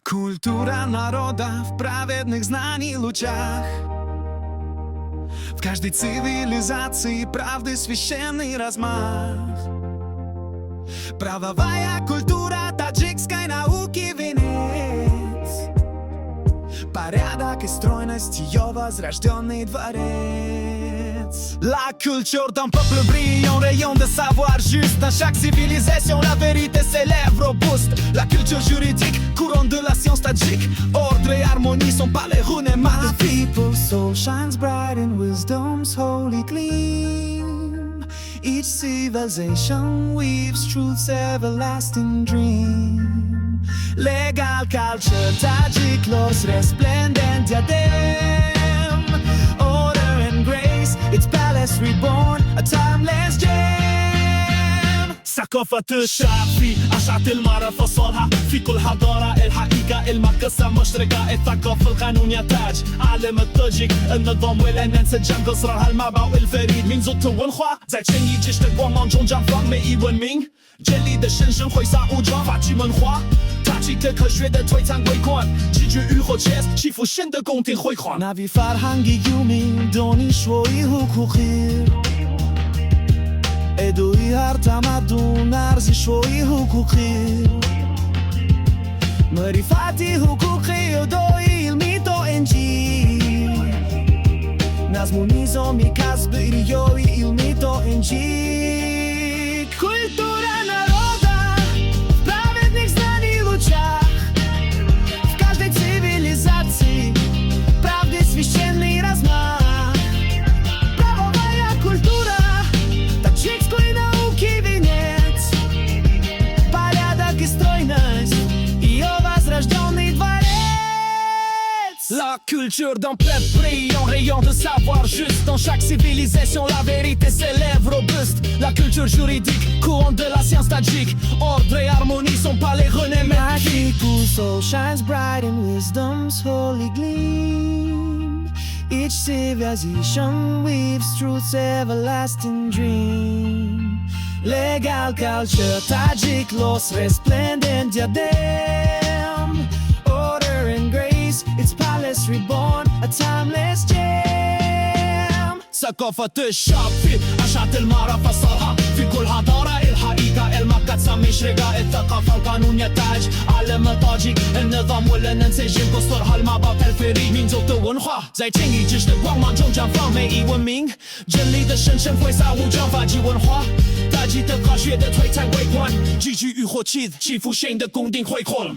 Культура народа в праведных знаний лучах. В каждой цивилизации правды священный размах. Правовая культура таджикской науки венец. Порядок и стройность ее возрожденный дворец. La culture d'un peuple brille en rayon de savoir juste. Dans chaque civilisation la vérité s'élève robuste. La culture juridique, couronne de la science tadjik. Ordre et harmonie sont pas les runemats. The people's soul shines bright in wisdom's holy gleam. Each civilization weaves truth's everlasting dream. Legal culture Tajik los resplendent diadem. Order and grace, its palace reborn, a timeless gem. ثقافة الشعب في أشعة المعرفة صالحة في كل حضارة الحقيقة المقصة مشتركة الثقافة القانونية تاج عالم التاجيك النظام والانسجام قصرها المعبع الفريد民族的文化在正义之的光芒中绽放美丽文明建立的神圣挥洒武装法治文化Tajik的科学的璀璨微观直觉与火切祈福神的宫廷辉煌 نبي فرهنگی یومین دانشوی حقوقی ادوی هر تمدن ارزشوی حقوقی معرفتی حقوقی ادوی علمی تا انجیل نظم و نظامی کسب ایریوی علمی تا انجیل Культура народа в праведных знаний лучах. В каждой цивилизации правды священный размах. Правовая культура таджикской науки венец. Порядок и стройность ее возрожденный дворец. La culture d'un peuple brille en rayon de savoir juste. Dans chaque civilisation, la vérité s'élève robuste. La culture juridique, courant de la science tadjik. Ordre et harmonie sont pas les renommés. My people's soul shines bright in wisdom's holy gleam. Each civilization weaves truth's everlasting dream. Legal culture, Tajik los resplendent diadem. Order and grace, its palace reborn, a timeless gem. ثقافة الشعب في أشعة المعرفة صالحة في كل حضارة الحقيقة المقصة مشرقة الثقافة القانونية تاج عالم التاجيك النظام والانسجام قصرها المعبع الفريد民族的文化在正义之的光芒中绽放美丽文明建立的神圣挥洒武装法治文化大吉的科学的璀璨微观句句与火气祈福神的宫廷辉煌